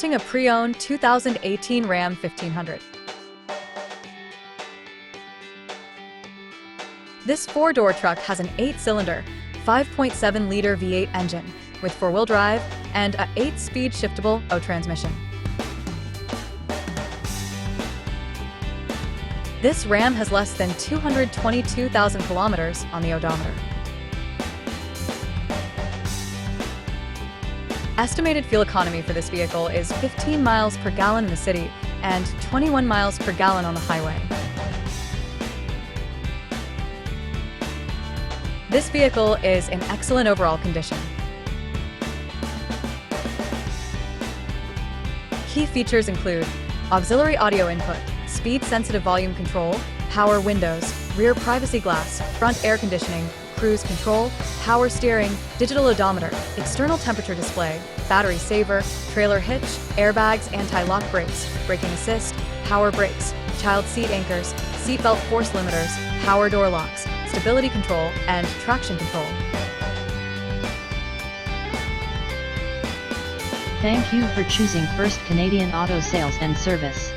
presenting a pre-owned 2018 Ram 1500. This four-door truck has an 8-cylinder, 5.7-liter V8 engine with four-wheel drive and a 8-speed shiftable O transmission. This Ram has less than 222,000 kilometers on the odometer. Estimated fuel economy for this vehicle is 15 miles per gallon in the city and 21 miles per gallon on the highway. This vehicle is in excellent overall condition. Key features include auxiliary audio input, speed-sensitive volume control, power windows, rear privacy glass, front air conditioning, cruise control, power steering, digital odometer, external temperature display, battery saver, trailer hitch, airbags, anti-lock brakes, braking assist, power brakes, child seat anchors, seat belt force limiters, power door locks, stability control, and traction control. Thank you for choosing First Canadian Auto Sales and Service.